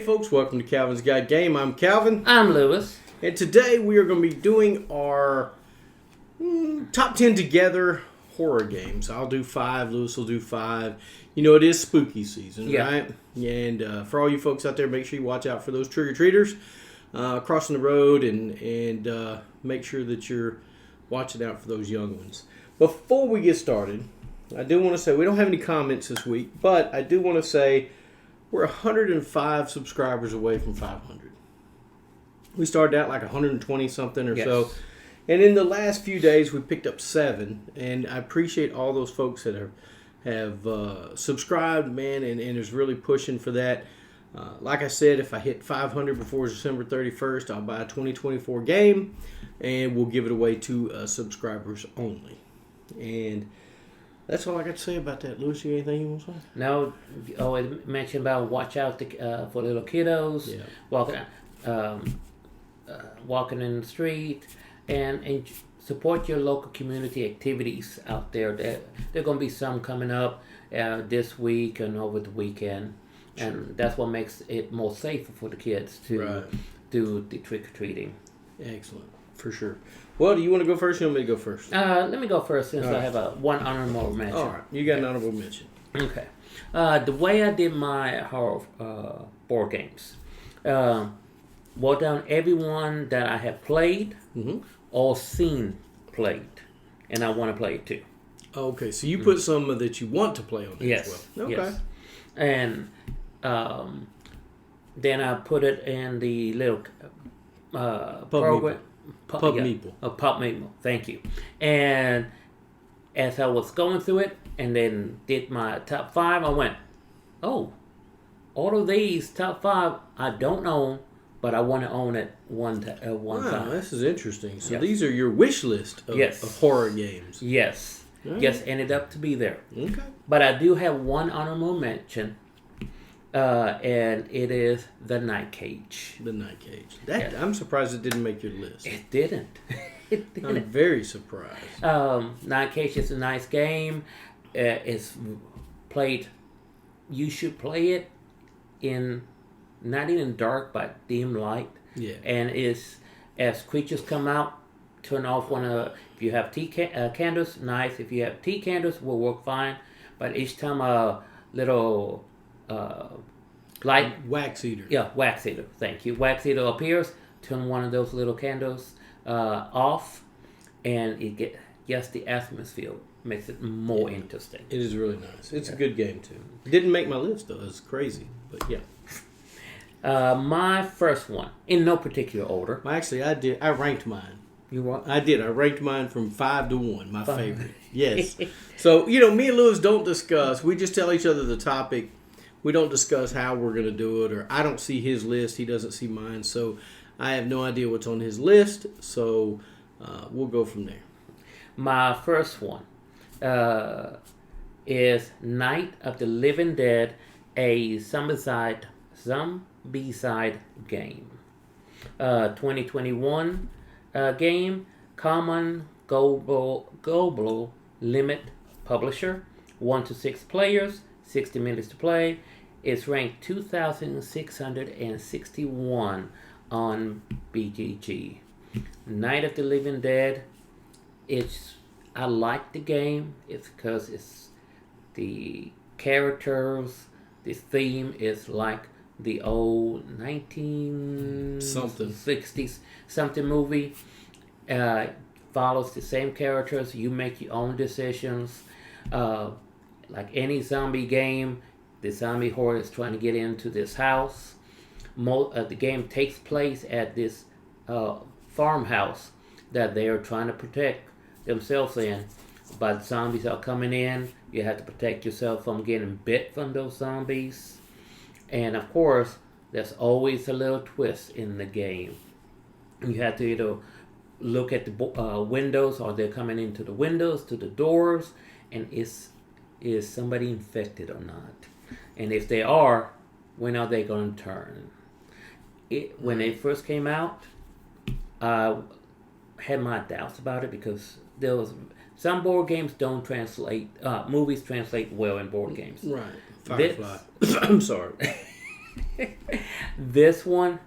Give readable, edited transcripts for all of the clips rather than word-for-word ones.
folks, welcome to Calvin's Guide Game. I'm Calvin. I'm Lewis. And today we are going to be doing our top 10 together horror games. I'll do 5, Lewis will do 5. You know, it is spooky season, right? And for all you folks out there, make sure you watch out for those trick-or-treaters crossing the road and make sure that you're watching out for those young ones. Before we get started, I do want to say we don't have any comments this week, but I do want to say we're 105 subscribers away from 500. We started out like 120 something or so. And in the last few days, we picked up 7. And I appreciate all those folks that have subscribed, man, and is really pushing for that. Like I said, if I hit 500 before December 31st, I'll buy a 2024 game, and we'll give it away to subscribers only. And that's all I got to say about that. Lewis, you anything you want to say? No, you always mention about watch out for little kiddos, walking in the street, and support your local community activities out there. There are going to be some coming up this week and over the weekend, and that's what makes it more safer for the kids to do the trick-or-treating. Excellent, for sure. Well, do you want to go first or you want me to go first? Let me go first since I have one honorable mention. All right, you got an honorable mention. Okay. The way I did my horror board games, wrote down everyone that I have played or seen played, and I want to play it too. Okay, so you put some that you want to play on there as well. Okay. Yes. And then I put it in the little program. Pub Meeple. Pub Meeple, thank you. And as I was going through it and then did my top 5, I went, oh, all of these top 5 I don't own, but I want to own it one time. Wow, this is interesting. So these are your wish list of horror games. Yes. Right. Yes, ended up to be there. Okay. But I do have one honorable mention, and it is The Night Cage. The Night Cage. I'm surprised it didn't make your list. It didn't. It didn't. I'm very surprised. Night Cage is a nice game. It's played. You should play it in not even dark but dim light. Yeah. And as creatures come out, turn off if you have tea candles, nice. If you have tea candles, will work fine. But each time a little light wax eater. Yeah, wax eater. Thank you. Wax eater appears. Turn one of those little candles off, and it gets the atmosphere. Makes it more interesting. It is really nice. It's a good game too. It didn't make my list though. It's crazy, but yeah. My first one, in no particular order. Well, actually, I did. I ranked mine. You what? I did. I ranked mine from 5 to 1. My favorite. Yes. So me and Lewis don't discuss. We just tell each other the topic. We don't discuss how we're going to do it, or I don't see his list. He doesn't see mine. So I have no idea what's on his list. So we'll go from there. My first one is Night of the Living Dead, a zombie-side game. 2021 game, common global limit publisher, 1 to 6 players, 60 minutes to play. It's ranked 2,661 on BGG. Night of the Living Dead. I like the game. It's because it's the characters. The theme is like the old 1960s something movie. Follows the same characters. You make your own decisions. Like any zombie game, the zombie horde is trying to get into this house. The game takes place at this farmhouse that they are trying to protect themselves in. But zombies are coming in. You have to protect yourself from getting bit from those zombies. And of course, there's always a little twist in the game. You have to either look at the windows, or they're coming into the windows, to the doors, and is somebody infected or not? And if they are, when are they going to turn? When it first came out, I had my doubts about it because there was some board games don't translate. Movies translate well in board games. Right. Firefly. I'm sorry. This one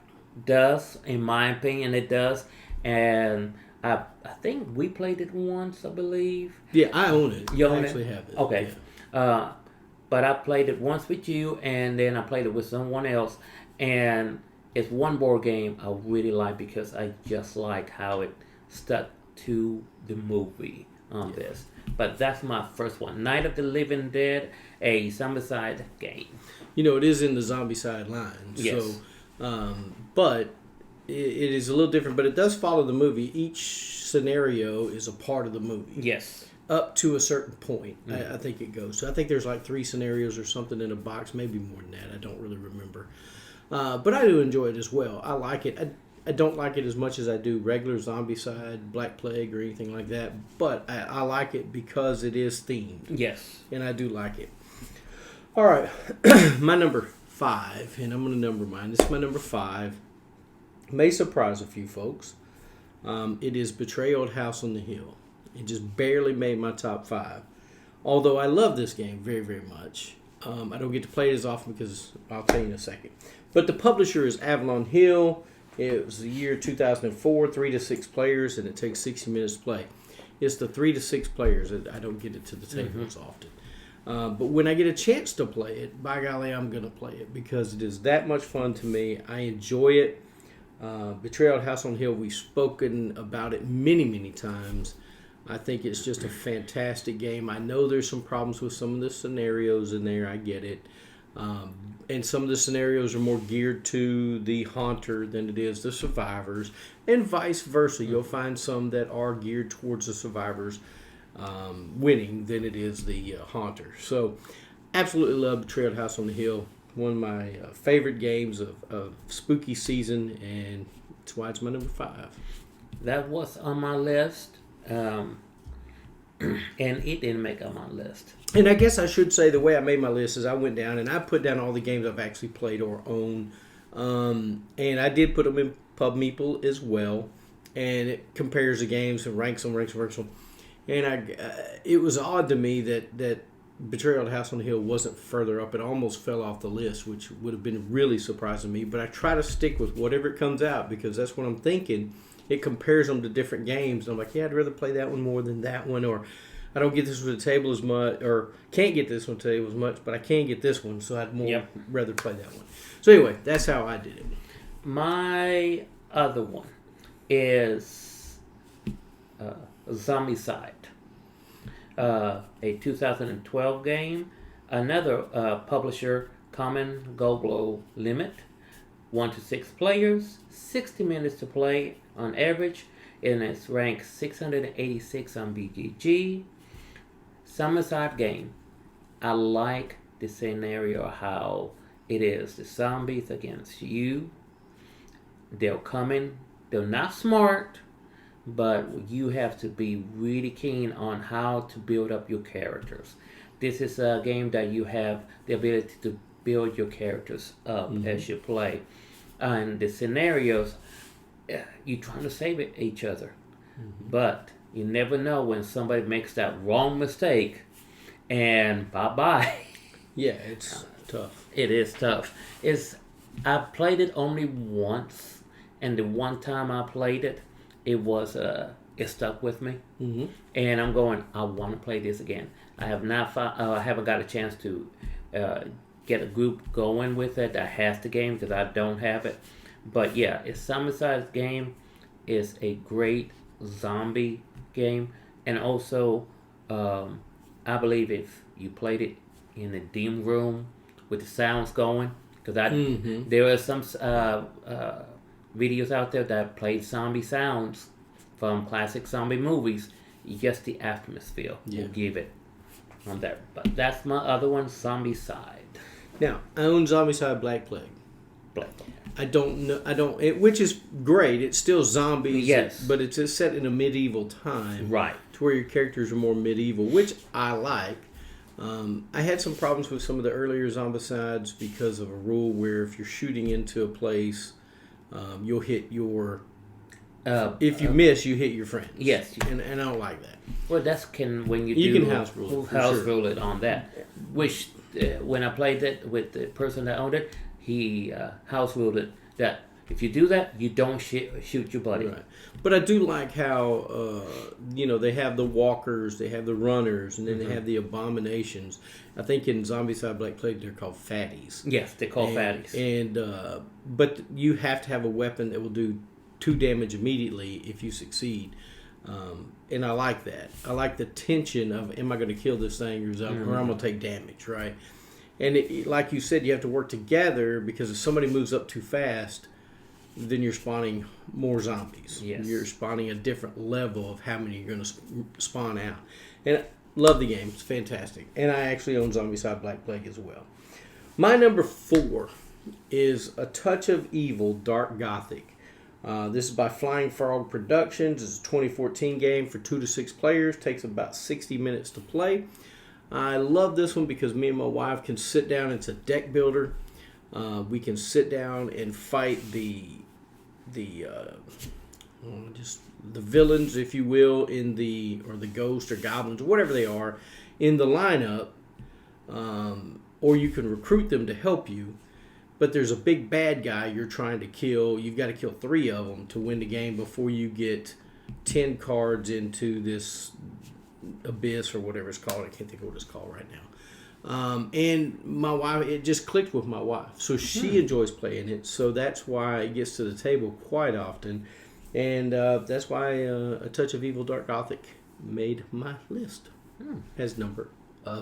does, in my opinion, it does. And I think we played it once, I believe. Yeah, I own it. You own I actually have it. Okay. Yeah. But I played it once with you, and then I played it with someone else. And it's one board game I really like because I just like how it stuck to the movie on this. But that's my first one. Night of the Living Dead, a Zombicide game. You know, it is in the Zombicide line. Yes. So, but it is a little different. But it does follow the movie. Each scenario is a part of the movie. Yes. Up to a certain point, I think it goes. So I think there's like 3 scenarios or something in a box, maybe more than that. I don't really remember. But I do enjoy it as well. I like it. I don't like it as much as I do regular Zombicide, Black Plague, or anything like that. But I like it because it is themed. Yes. And I do like it. All right. My number 5, and I'm going to number mine. This is my number 5. May surprise a few folks. It is Betrayal at House on the Hill. It just barely made my top 5. Although I love this game very, very much. I don't get to play it as often because I'll tell you in a second. But the publisher is Avalon Hill. It was the year 2004, 3 to 6 players, and it takes 60 minutes to play. It's the 3 to 6 players that I don't get it to the table as often. But when I get a chance to play it, by golly, I'm going to play it because it is that much fun to me. I enjoy it. Betrayal at House on the Hill, we've spoken about it many, many times. I think it's just a fantastic game. I know there's some problems with some of the scenarios in there. I get it. And some of the scenarios are more geared to the haunter than it is the survivors. And vice versa. You'll find some that are geared towards the survivors winning than it is the haunter. So, absolutely love Betrayal at House on the Hill. One of my favorite games of spooky season. And that's why it's my number 5. That was on my list. And it didn't make on my list. And I guess I should say the way I made my list is I went down and I put down all the games I've actually played or own. And I did put them in Pub Meeple as well. And it compares the games and ranks them. And it was odd to me that Betrayal at House on the Hill wasn't further up. It almost fell off the list, which would have been really surprising me. But I try to stick with whatever it comes out because that's what I'm thinking. It compares them to different games. And I'm like, yeah, I'd rather play that one more than that one. Or I don't get this one to the table as much, or can't get this one to the table as much, but I can get this one, so I'd rather play that one. So anyway, that's how I did it. My other one is Zombicide, a 2012 game. Another publisher, Common Global Limit, 1 to 6 players, 60 minutes to play on average, and it's ranked 686 on BGG. Zombicide game. I like the scenario, how it is. The zombies against you. They're coming. They're not smart, but you have to be really keen on how to build up your characters. This is a game that you have the ability to build your characters up as you play. And the scenarios, you're trying to save each other. But you never know when somebody makes that wrong mistake and bye-bye. Yeah, it's tough. It is tough. I played it only once, and the one time I played it, it stuck with me. And I'm going, I want to play this again. I haven't got a chance to get a group going with it that has the game because I don't have it. But yeah, it's Zombicide game is a great zombie game, and also I believe if you played it in a dim room with the sounds going, because there are some videos out there that played zombie sounds from classic zombie movies. Just the atmosphere will give it on that. But that's my other one, Zombicide. Now, I own Zombicide Black Plague. I don't know. Which is great. It's still zombies. Yes. But it's just set in a medieval time. Right. To where your characters are more medieval, which I like. I had some problems with some of the earlier Zombicides because of a rule where if you're shooting into a place, you'll hit your... if you miss, you hit your friends. Yes. And I don't like that. Well, when you can house rule it. Rule it on that. Which, when I played it with the person that owned it, he house ruled it that if you do that, you don't shoot your buddy. Right. But I do like how, they have the walkers, they have the runners, and then they have the abominations. I think in Zombicide Black Plague, they're called fatties. Yes, they're called fatties. But you have to have a weapon that will do 2 damage immediately if you succeed. And I like that. I like the tension of, am I going to kill this thing or I'm going to take damage, right? And like you said, you have to work together because if somebody moves up too fast, then you're spawning more zombies. Yes. You're spawning a different level of how many you're going to spawn out. And I love the game. It's fantastic. And I actually own Zombicide Black Plague as well. My number 4 is A Touch of Evil Dark Gothic. This is by Flying Frog Productions. It's a 2014 game for 2 to 6 players. Takes about 60 minutes to play. I love this one because me and my wife can sit down. It's a deck builder. We can sit down and fight the villains, if you will, or the ghosts or goblins or whatever they are in the lineup, or you can recruit them to help you. But there's a big bad guy you're trying to kill. You've got to kill 3 of them to win the game before you get 10 cards into this abyss or whatever it's called. I can't think of what it's called right now. And my wife, it just clicked with my wife. So she enjoys playing it. So that's why it gets to the table quite often. And that's why A Touch of Evil Dark Gothic made my list as number 4.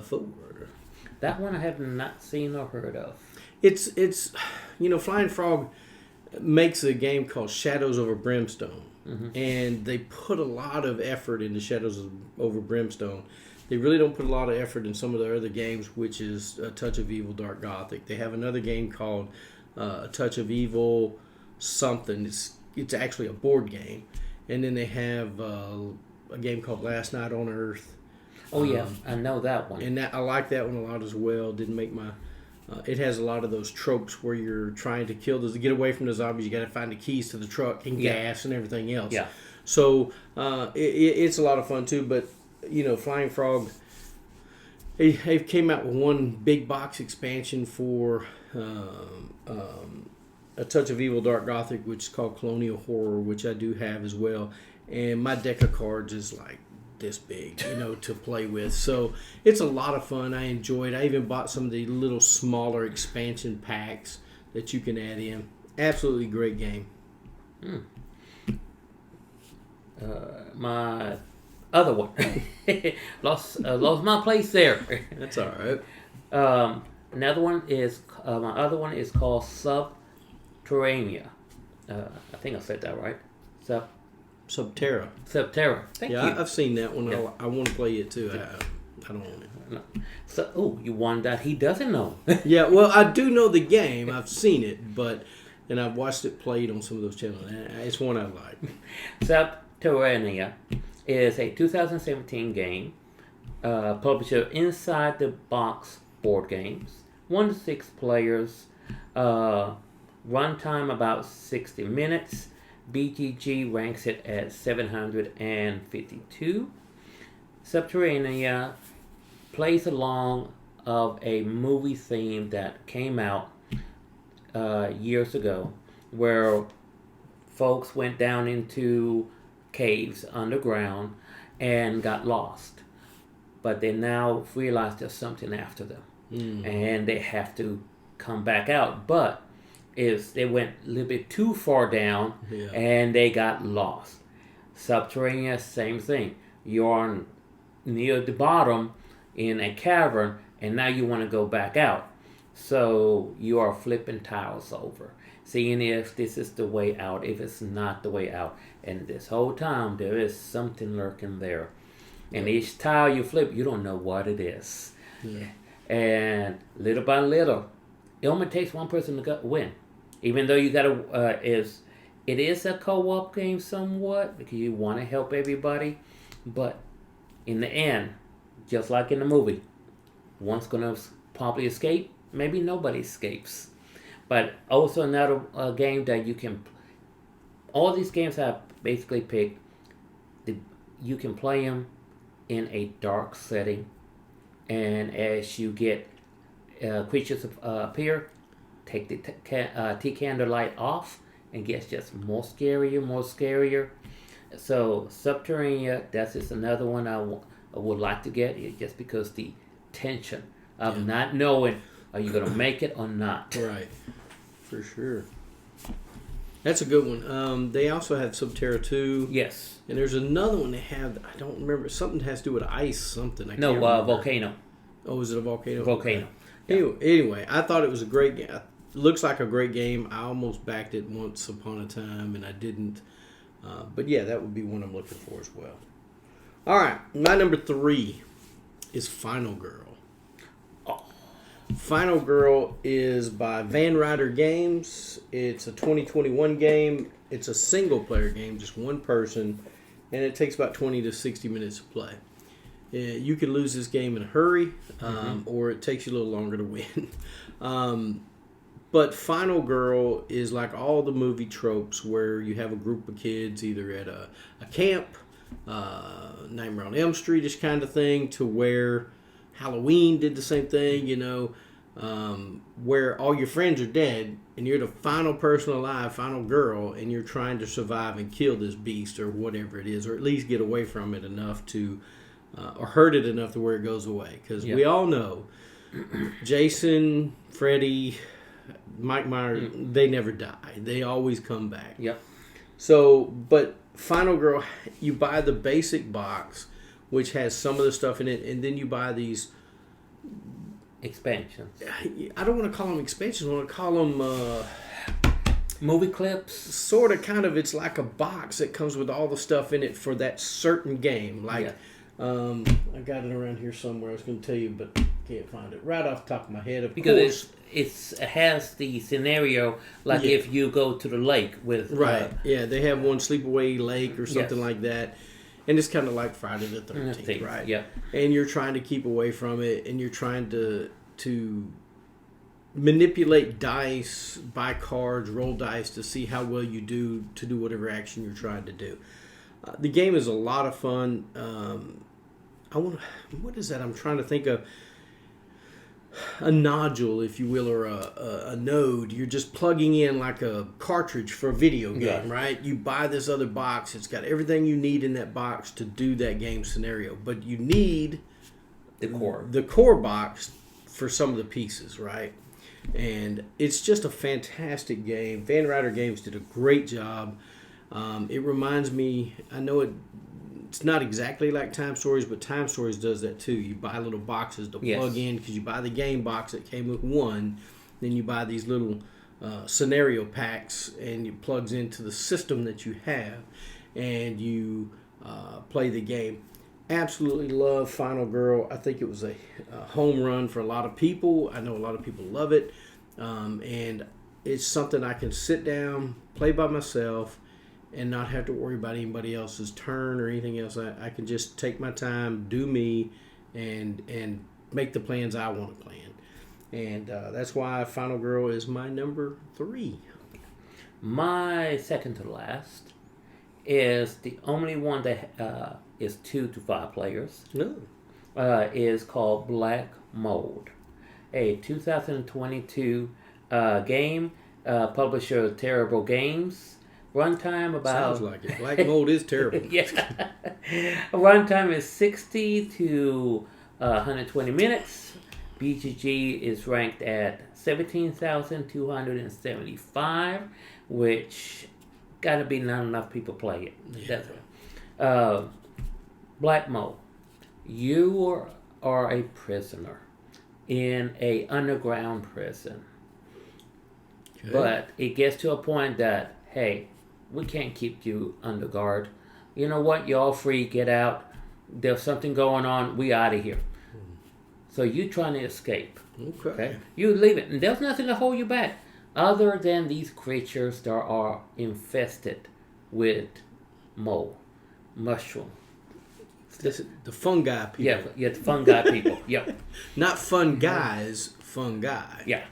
That one I have not seen or heard of. It's Flying Frog makes a game called Shadows Over Brimstone. And they put a lot of effort into Shadows Over Brimstone. They really don't put a lot of effort in some of their other games, which is A Touch of Evil Dark Gothic. They have another game called A Touch of Evil something. It's actually a board game. And then they have a game called Last Night on Earth. Oh, yeah. I know that one. And I like that one a lot as well. Didn't make my... it has a lot of those tropes where you're trying to kill those, to get away from the zombies. You got to find the keys to the truck and gas and everything else. Yeah. So it's a lot of fun too. But Flying Frog, they came out with one big box expansion for A Touch of Evil Dark Gothic, which is called Colonial Horror, which I do have as well. And my deck of cards is like this big, to play with. So it's a lot of fun. I enjoy it. I even bought some of the little smaller expansion packs that you can add in. Absolutely great game. My other one lost my place there. That's all right. Another one is my other one is called Subterranea. I think I said that right. Subterra. Thank you. I've seen that one. Yeah. I want to play it too. I don't own it. No. So, you won that he doesn't know. Yeah, well, I do know the game. I've seen it, and I've watched it played on some of those channels. It's one I like. Subterranea is a 2017 game. Publisher Inside the Box Board Games. 1 to 6 players. Runtime about 60 minutes. BGG ranks it at 752. Subterranea plays along of a movie theme that came out years ago, where folks went down into caves underground and got lost, but they now realize there's something after them, and they have to come back out. But they went a little bit too far down, and they got lost. Subterranea, same thing. You're near the bottom in a cavern, and now you want to go back out. So you are flipping tiles over, seeing if this is the way out, if it's not the way out. And this whole time, there is something lurking there. And each tile you flip, you don't know what it is. Yeah. And little by little, it only takes one person to win. Even though you gotta, it is a co-op game somewhat, because you want to help everybody. But in the end, just like in the movie, one's gonna probably escape. Maybe nobody escapes. But also another game that you can... All these games I've basically picked, you can play them in a dark setting. And as you get creatures appear, take the tea candle light off, and gets just more scarier. So Subterranea, that's just another one I would like to get, just because the tension of not knowing, are you going to make it or not? Right, for sure. That's a good one. They also have Subterra 2. Yes. And there's another one they have, I don't remember, something has to do with ice something. I can't remember. Volcano. Oh, is it a volcano? Volcano. Yeah. Anyway, I thought it was a great game. Looks like a great game. I almost backed it once upon a time, and I didn't. But yeah, that would be one I'm looking for as well. All right, my number 3 is Final Girl. Oh. Final Girl is by Van Ryder Games. It's a 2021 game. It's a single-player game, just one person, and it takes about 20 to 60 minutes to play. You can lose this game in a hurry, or it takes you a little longer to win. But Final Girl is like all the movie tropes where you have a group of kids either at a camp, Nightmare on Elm Street-ish kind of thing, to where Halloween did the same thing, where all your friends are dead and you're the final person alive, final girl, and you're trying to survive and kill this beast or whatever it is, or at least get away from it enough to, or hurt it enough to where it goes away. Because we all know Jason, Freddy, Mike Myers, they never die. They always come back. Yep. So, but Final Girl, you buy the basic box, which has some of the stuff in it, and then you buy these expansions. I don't want to call them expansions. I want to call them movie clips. Sort of, kind of. It's like a box that comes with all the stuff in it for that certain game. Like, I got it around here somewhere. I was going to tell you, but can't find it right off the top of my head. Because it has the scenario like if you go to the lake with they have one Sleepaway Lake or something like that, and it's kind of like Friday the 13th, right? Yeah, and you're trying to keep away from it, and you're trying to manipulate dice, buy cards, roll dice to see how well you do to do whatever action you're trying to do. The game is a lot of fun. What is that? I'm trying to think of. A nodule, if you will, or a node. You're just plugging in like a cartridge for a video game, right? You buy this other box. It's got everything you need in that box to do that game scenario. But you need the core box for some of the pieces, right? And it's just a fantastic game. Van Ryder Games did a great job. It reminds me, I know it's not exactly like Time Stories, but Time Stories does that too. You buy little boxes to plug in because you buy the game box that came with one. Then you buy these little scenario packs and it plugs into the system that you have and you play the game. Absolutely love Final Girl. I think it was a home run for a lot of people. I know a lot of people love it. And it's something I can sit down, play by myself, and not have to worry about anybody else's turn or anything else. I can just take my time, do me, and make the plans I want to plan. And that's why Final Girl is my number 3. My second to last is the only one that is 2 to 5 players. No. Is called Black Mold, a 2022 game. Publisher Terrible Games. Runtime about... Sounds like it. Black Mold is terrible. Yeah. Runtime is 60 to 120 minutes. BGG is ranked at 17,275, which gotta be not enough people play it. Yeah. That's Black Mold. You are a prisoner in a underground prison. Okay. But it gets to a point that, hey, we can't keep you under guard. You know what? You're all free. Get out. There's something going on. We out of here. So you're trying to escape. Okay. You leave it. And there's nothing to hold you back other than these creatures that are infested with mushroom. The fungi people. Yeah, the fungi people. Yep. Not fun guys, fungi. Yeah.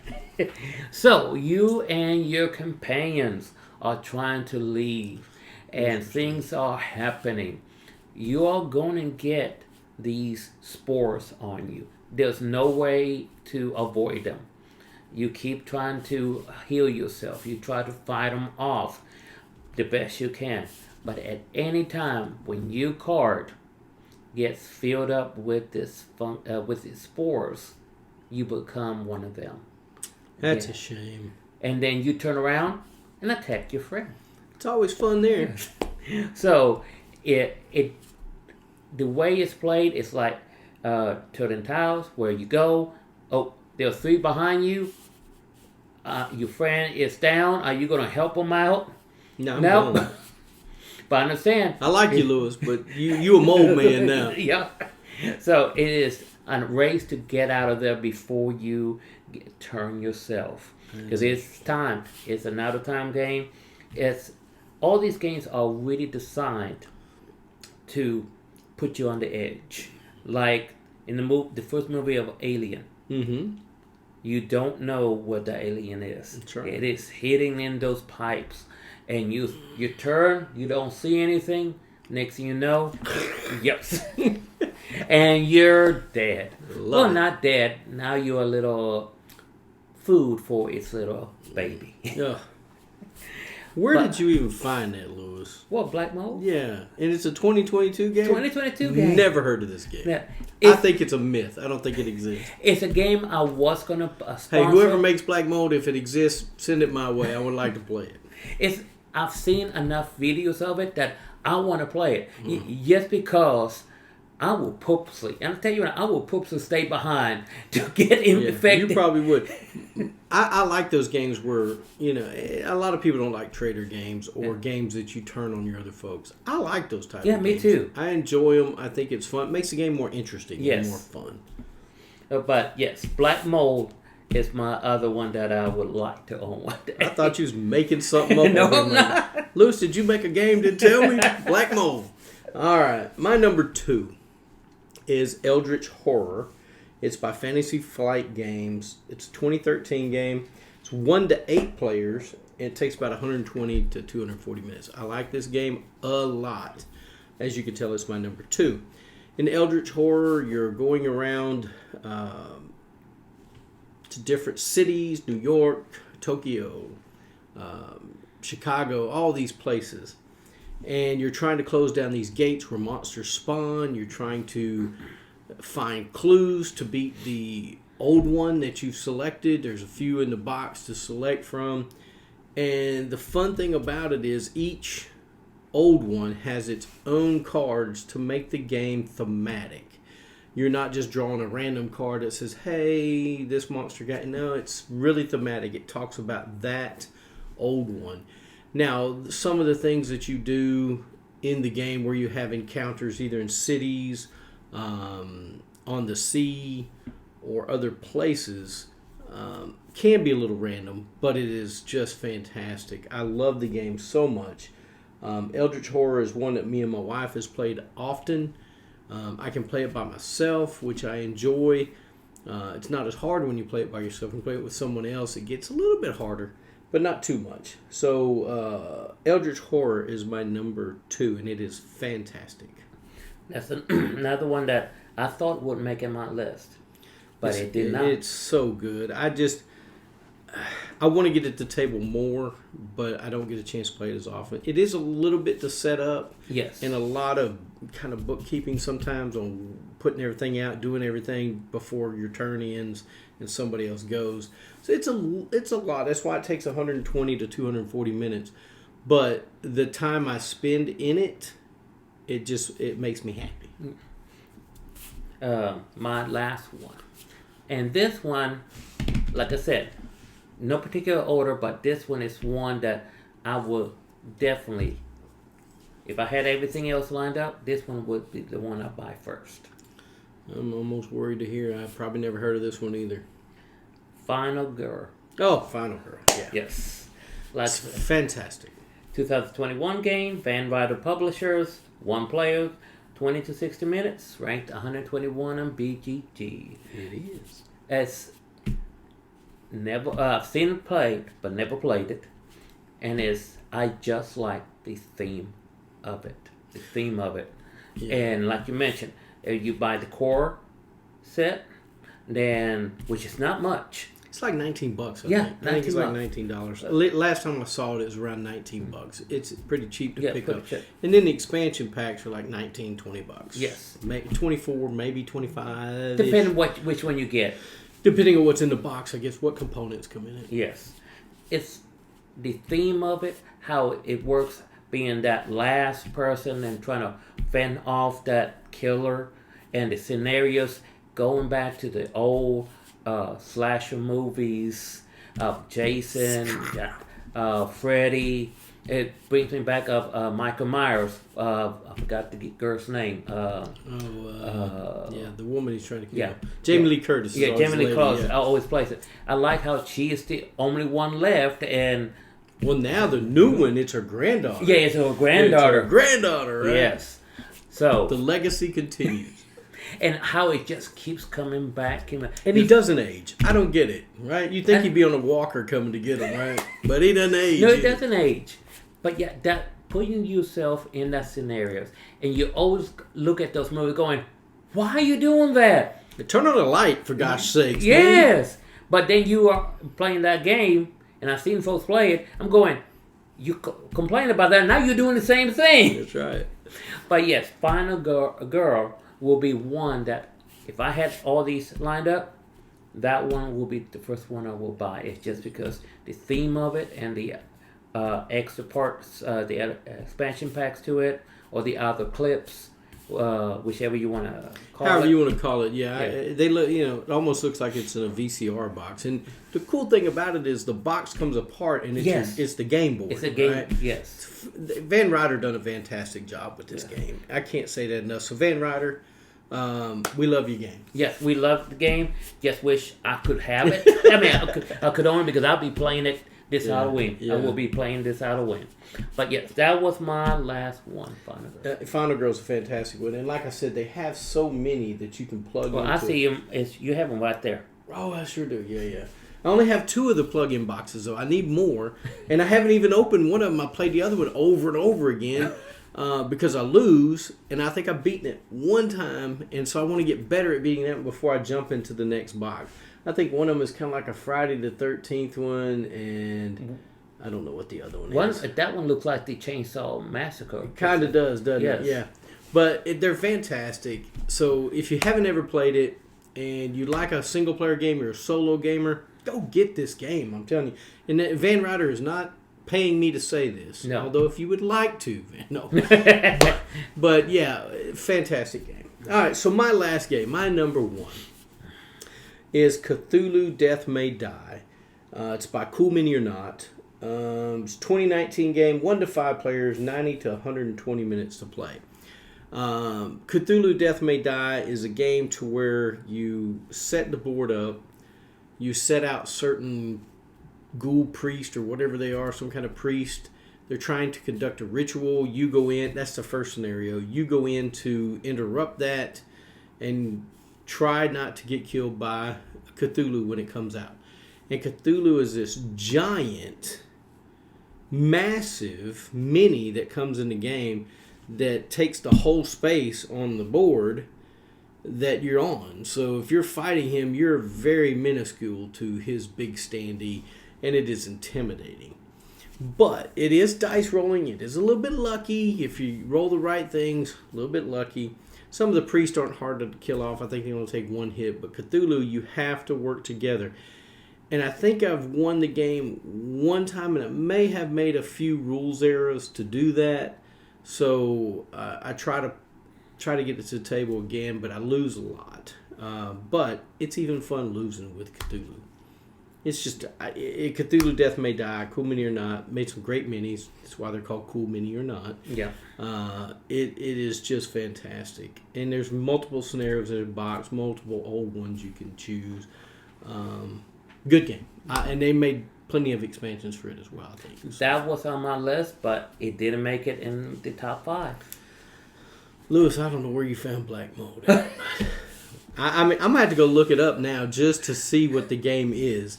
So you and your companions are trying to leave, and things are happening. You are going to get these spores on you. There's no way to avoid them. You keep trying to heal yourself. You try to fight them off the best you can. But at any time when your card gets filled up with these spores, you become one of them. That's a shame. And then you turn around and attack your friend. It's always fun there. So the way it's played is like turning tiles, where you go. Oh, there's 3 behind you. Your friend is down. Are you going to help him out? No, No. But I understand. I like you, Lewis, but you a mold man now. Yeah. So it is a race to get out of there before you turn yourself. Because it's time. It's an out of time game. All these games are really designed to put you on the edge. Like in the first movie of Alien. Mm-hmm. You don't know what the alien is. That's right. It is hitting in those pipes. And you turn, you don't see anything. Next thing you know, yes. And you're dead. Well, not dead. Now you're a little food for its little baby. Yeah. Where did you even find that, Lewis? What, Black Mold? Yeah. And it's a 2022 game? 2022 game. Never heard of this game. Yeah. I think it's a myth. I don't think it exists. It's a game I was going to sponsor. Hey, whoever makes Black Mold, if it exists, send it my way. I would like to play it. I've seen enough videos of it that I want to play it. Just because I will purposely, and I'll tell you what, I will purposely stay behind to get infected. You probably would. I like those games where, a lot of people don't like trader games or games that you turn on your other folks. I like those types of games. Yeah, me too. I enjoy them. I think it's fun. It makes the game more interesting and more fun. But yes, Black Mold is my other one that I would like to own one day. I thought you was making something up. No, I'm not. Lewis, did you make a game? Didn't tell me? Black Mold. All right. My number 2 is Eldritch Horror. It's by Fantasy Flight Games. It's a 2013 game. It's 1 to 8 players. And it takes about 120 to 240 minutes. I like this game a lot. As you can tell, it's my number 2. In Eldritch Horror, you're going around to different cities, New York, Tokyo, Chicago, all these places. And you're trying to close down these gates where monsters spawn. You're trying to find clues to beat the old one that you've selected. There's a few in the box to select from. And the fun thing about it is each old one has its own cards to make the game thematic. You're not just drawing a random card that says, hey, this monster got... No, it's really thematic. It talks about that old one. Now, some of the things that you do in the game where you have encounters either in cities, on the sea, or other places can be a little random, but it is just fantastic. I love the game so much. Eldritch Horror is one that me and my wife has played often. I can play it by myself, which I enjoy. It's not as hard when you play it by yourself. When you play it with someone else, it gets a little bit harder, but not too much. So Eldritch Horror is my number 2, and it is fantastic. That's another one that I thought would make it my list, but it did not. It's so good. I want to get at the table more, but I don't get a chance to play it as often. It is a little bit to set up. Yes. And a lot of kind of bookkeeping sometimes on putting everything out, doing everything before your turn ends and somebody else goes. So it's a lot. That's why it takes 120 to 240 minutes. But the time I spend in it, it makes me happy. My last one. And this one, like I said, no particular order, but this one is one that I would definitely, if I had everything else lined up, this one would be the one I buy first. I'm almost worried to hear. I've probably never heard of this one either. Final Girl. Oh, Final Girl. Yeah. Yes. It's fantastic. 2021 game, Van Ryder Publishers, 1 player, 20 to 60 minutes, ranked 121 on BGG. It is. It's never I've seen it played, but never played it, and I just like the theme of it. Yeah. And like you mentioned, you buy the core set, then which is not much. It's like $19. I think. I think it's like $19. Last time I saw it, it was around $19. It's pretty cheap to pick up. And then the expansion packs are like $19-$20. Yes, maybe 24, maybe 25. Depending which one you get. Depending on what's in the box, I guess what components come in it. Yes, it's the theme of it, how it works, being that last person and trying to fend off that killer, and the scenarios going back to the old slasher movies of Jason, Freddy. It brings me back of Michael Myers. I forgot the girl's name. The woman he's trying to kill. Yeah. Jamie Lee Curtis. Yeah, Jamie Lee Curtis. I always plays it. I like how she is the only one left, and well, now the new one, it's her granddaughter. Yeah, it's her granddaughter. Right? Yes. So the legacy continues. And how it just keeps coming back. And he doesn't age. I don't get it, right? You think he'd be on a walker coming to get him, right? But he doesn't age. No, he doesn't age. But yeah, that putting yourself in that scenarios, and you always look at those movies going, why are you doing that? Turn on the light, for gosh sakes. Yes. Man. But then you are playing that game, and I've seen folks play it. I'm going, you complain about that. Now you're doing the same thing. That's right. But yes, Final Girl will be one that, if I had all these lined up, that one will be the first one I will buy. It's just because the theme of it and the extra parts, the expansion packs to it, or the other clips, whichever you want to call it. However you want to call it, yeah. They look, it almost looks like it's in a VCR box. And the cool thing about it is the box comes apart, and it's the game board. It's a game, right? Yes. Van Ryder done a fantastic job with this game. I can't say that enough. So Van Ryder, we love your game. Yes, we love the game. Just wish I could have it. I mean, I could own it because I'll be playing it this Halloween. Yeah. I will be playing this Halloween. But yes, that was my last one, Final Girl. Final Girl's a fantastic one. And like I said, they have so many that you can plug into. Well, I see them. You have them right there. Oh, I sure do. Yeah. I only have 2 of the plug-in boxes, though. I need more. And I haven't even opened one of them. I played the other one over and over again because I lose. And I think I've beaten it one time. And so I want to get better at beating that before I jump into the next box. I think one of them is kind of like a Friday the 13th one. And I don't know what the other one is. That one looks like the Chainsaw Massacre. It kind of does, doesn't it? Yeah. But they're fantastic. So if you haven't ever played it and you like a single-player game or a solo gamer, go get this game, I'm telling you. And Van Ryder is not paying me to say this. No. Although if you would like to. No. but yeah, fantastic game. All right, so my last game, my number 1, is Cthulhu Death May Die. It's by Cool Mini or Not. It's a 2019 game, 1 to 5 players, 90 to 120 minutes to play. Cthulhu Death May Die is a game to where you set the board up. You set out certain ghoul priest or whatever they are, some kind of priest. They're trying to conduct a ritual. You go in. That's the first scenario. You go in to interrupt that and try not to get killed by Cthulhu when it comes out. And Cthulhu is this giant, massive mini that comes in the game that takes the whole space on the board that you're on. So if you're fighting him, you're very minuscule to his big standee, and it is intimidating. But it is dice rolling. It is a little bit lucky. If you roll the right things, a little bit lucky. Some of the priests aren't hard to kill off. I think they only take 1 hit. But Cthulhu, you have to work together. And I think I've won the game one time, and I may have made a few rules errors to do that. So I try to get it to the table again, but I lose a lot. But it's even fun losing with Cthulhu. It's just Cthulhu Death May Die, Cool Mini or Not, made some great minis. That's why they're called Cool Mini or Not. Yeah. It is just fantastic. And there's multiple scenarios in the box, multiple old ones you can choose. Good game. And they made plenty of expansions for it as well, I think. So. That was on my list, but it didn't make it in the top 5. Lewis, I don't know where you found Black Mold. I mean, I'm going to have to go look it up now just to see what the game is.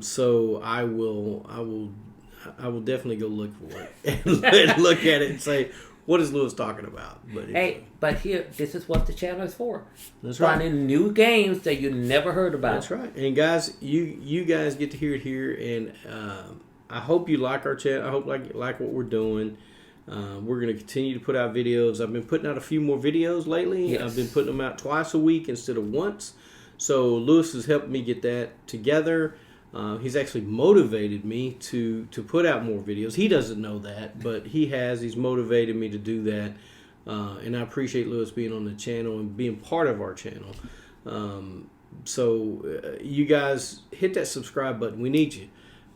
So I will definitely go look for it and look at it and say, what is Lewis talking about? But hey, but here, this is what the channel is for. That's right. Finding new games that you never heard about. That's right. And guys, you guys get to hear it here, and I hope you like our channel. I hope like what we're doing. We're going to continue to put out videos. I've been putting out a few more videos lately. Yes. I've been putting them out twice a week instead of once. So Lewis has helped me get that together. He's actually motivated me to put out more videos. He doesn't know that, but he has. He's motivated me to do that. And I appreciate Lewis being on the channel and being part of our channel. So you guys hit that subscribe button. We need you.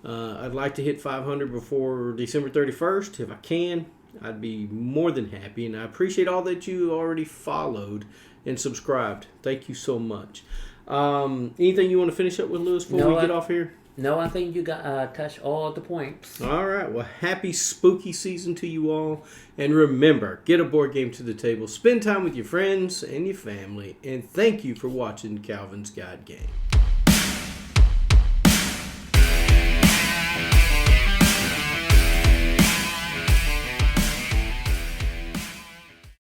I'd like to hit 500 before December 31st. If I can, I'd be more than happy. And I appreciate all that you already followed and subscribed. Thank you so much. Anything you want to finish up with, Lewis, before we get off here? No, I think you got touched all the points. All right. Well, happy spooky season to you all. And remember, get a board game to the table. Spend time with your friends and your family. And thank you for watching Calvin's Guide Game.